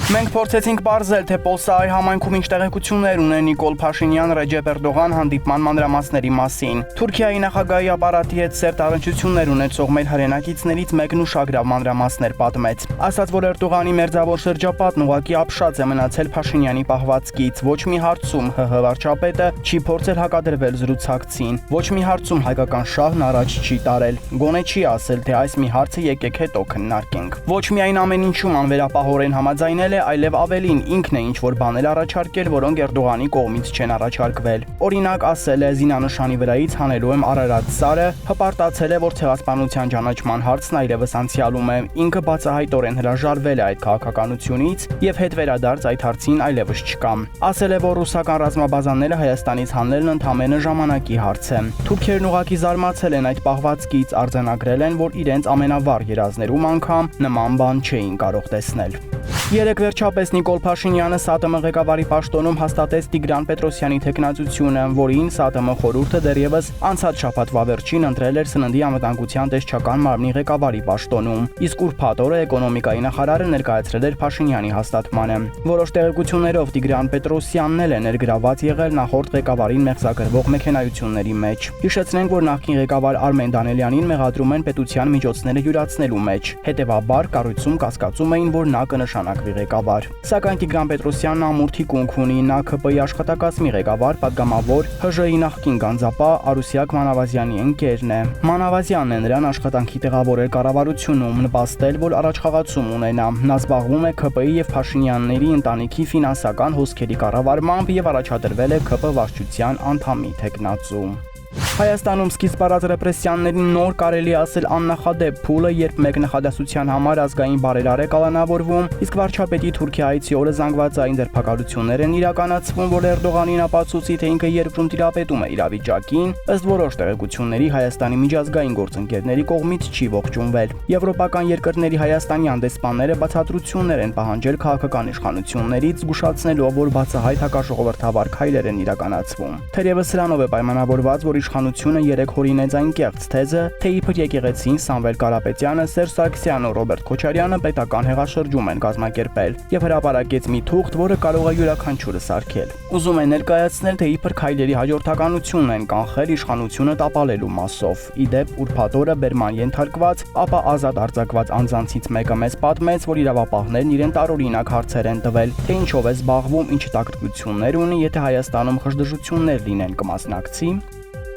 Մենք փորձեցինք բարձել, թե Պոլսայի համայնքում ինչ տեղեկություններ ունեն Նիկոլ Փաշինյան Ռեջեփ Էրդողան հանդիպման մանրամասների մասին։ Թուրքիայի նախագահի ապարատի հետ սերտ առնչություններ ունեցող մեր հայրենակիցներից մեկն ուշագրավ մանրամասներ պատմեց։ Ասաց, որ Էրդողանի մերձավոր շրջապատն ուղղակի ապշած է մնացել Փաշինյանի պահվածքից։ Ոչ մի հարցում ՀՀ վարչապետը չի փորձել հակադրվել զրուցակցին։ Ոչ մի հարցում հայկական շահն առաջ չի տարել։ Գոնե չի ասել, թե այս մի հարցը եկեք հետո քննարկենք։ Ոչ միայն ամեն ինչում անվերապահորեն համաձայնել, այլև ավելին ինքն է ինչ-որ բաներ առաջարկել, որոնք Էրդողանի կողմից չեն առաջարկվել։ Օրինակ, ասել է զինանշանի վրայից հանելու եմ Արարատ սարը, հպարտացել է, որ ցեղասպանության ճանաչման հարցն այլևս անցյալում է։ Ինքը բացահայտորեն հրաժարվել է այդ քաղաքականությունից եւ հետ վերադարձ այդ հարցին այլևս չկա։ Ասել է, որ ռուսական ռազմաբազաները Հայաստանից հանելն ընդամենը ժամանակի հարց է։ Թուրքերն ուղղակի զարմացել են այդ պահվածքից, արձանագրել են, որ իրենց ամենավառ երազներում անգամ նման բան չէին կարող տեսնել։ Երեկ վերջապես Նիկոլ Փաշինյանը ՍԱՏՄ ղեկավարի պաշտոնում հաստատեց Տիգրան Պետրոսյանի թեկնածությունը, որին ՍԱՏՄ խորհուրդը դեռևս անցած շաբաթվա վերջին ընտրել էր Սննդի անվտանգության տեսչական մարմնի ղեկավարի պաշտոնում, իսկ ուրբաթ օրը էկոնոմիկայի նախարարը ներկայացրել էր Փաշինյանի հաստատմանը։ Որոշ տեղեկություններով Տիգրան Պետրոսյանն էլ է ներգրաված եղել նախորդ ղեկավարին մեղսակրվող մեքենայությունների մեջ։ Հիշեցնենք, որ նախկին ղեկավար Արմեն Դանելյանին մեղադրում են պետության միջոցները յուրացնելու մեջ։ Հետևաբար կառույցում կասկածում էին, որ նա կնշանակվի ղեկավար։ Սակայն Տիգրան Պետրոսյանն ամուր թիկունք ունի, նա ՔՊ-ի աշխատակազմի ղեկավար, պատգամավոր, ՀԺ-ի նախկին գանձապահ Արուսյակ Մանավազյանի ընկերն է։ Մանավազյանն է նրան աշխատանքի տեղավորել կառավարությունում, նպաստել, որ առաջխաղացում ունենա։ Նա զբաղվում է ՔՊ-ի եւ Փաշինյանների ընտանիքի ֆինանսական հոսքերի կառավարմամբ եւ առաջադրվել է ՔՊ վարչության անդամի թեկնածու։ Հայաստանում սկիզբ առած ռեպրեսիաներին նոր կարելի ասել աննախադեպ փուլը, երբ մեկ նախադասության համար ազգային բարերար է կալանավորվում, իսկ վարչապետի Թուրքիայից օրը զանգվածային ձերբակալություններ են իրականացվում, որ Էրդողանին ապացուցի, թե ինքը երկրում տիրապետում է իրավիճակին, ըստ որոշ տեղեկությունների Հայաստանի միջազգային գործընկերների կողմից չի ողջունվել։ Եվրոպական երկրների հայաստանյան դեսպանները բացատրություններ են պահանջել քաղաքական իշխանություններից, զգուշացնելով, որ բացահայտ հակաժողովրդավար քայլեր են իրականացվում։ Թերևս սրանով է պայմանավորված, որ իշխանությունը երեք հորինեց այն կեղծ թեզը, թե իբր եկեղեցին Սամվել Կարապետյանը, Սերժ Սարգսյանն ու Ռոբերտ Քոչարյանը պետական հեղաշրջում են կազմակերպել եւ հրապարակեց մի թուղթ, որը կարող է յուրաքանչյուրը սարքել։ Ուզում են ներկայացնել, թե իբր քայլերի հաջորդականությունն են կանխել իշխանությունը տապալելու մասով։ Իդեպ ուրբաթ օրը բերման ենթարկված, ապա ազատ արձակված անձանցից մեկը մեզ պատմեց, որ իրավապահներն իրեն տարօրինակ հարցեր են տվել, թե ինչով է զբաղվում, ինչ տակրկություններ ունի, եթե Հայաստանում խժդժություններ լինեն, կմասնակցի։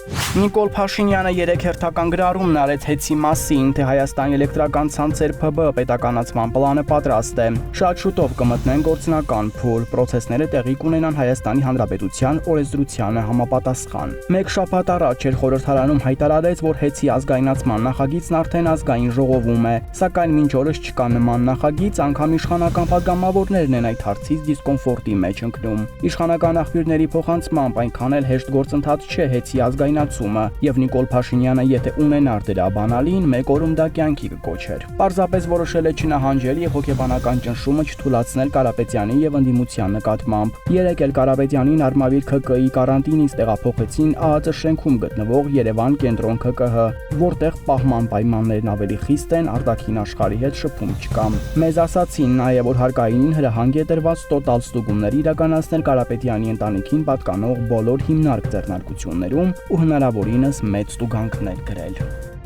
Նիկոլ Փաշինյանը երեք հերթական գրառում արեց հեծի մասին, թե Հայաստանի էլեկտրական ցանցեր ՓԲ պետականացման պլանը պատրաստ է։ Շատ շուտով կմտնեն գործնական փուլ, պրոցեսները տեղի կունենան Հայաստանի Հանրապետության օրենսդրությանը համապատասխան։ Մեկ շաբաթ առաջ էր խորհրդարանում հայտարարեց, որ հեծի ազգայնացման նախագիծն արդեն ազգային ժողովում է, սակայն մինչ օրս չկա նման նախագիծ, անգամ իշխանական պատգամավորներն են այդ հարցից դիսկոմֆորտի մեջ ընկնում։ Իշխանական աղբյուրների փոխանցմամբ այնքան էլ հեշտ գործընթաց չէ հեծի ազգայնացումը, եւ Նիկոլ Փաշինյանը եթե ունենար դրա բանալին, մեկ օրում դա կյանքի կկոչեր։ Պարզապես որոշել է չնահանջել եւ հոգեբանական ճնշումը չթույլատրել Կարապետյանի եւ ընդդիմության նկատմամբ։ Երեկ էլ Կարապետյանին Արմավիր ՔԿ-ի կարանտինից տեղափոխեցին ԱԱԾ շենքում գտնվող Երևան կենտրոն ՔԿՀ, որտեղ պահման պայմաններն ավելի խիստ են, արտաքին աշխարհի հետ շփում չկա։ Մեզ ասացին նաեւ, որ հարկայինին հրահանգ է տրված տոտալ ստուգումներ իրականացնել Կարապետյանի ընտանիքին պատկանող բոլոր հիմնարկ ձեռնարկություններում ու հնարավորինս մեծ տուգանքներ գրել։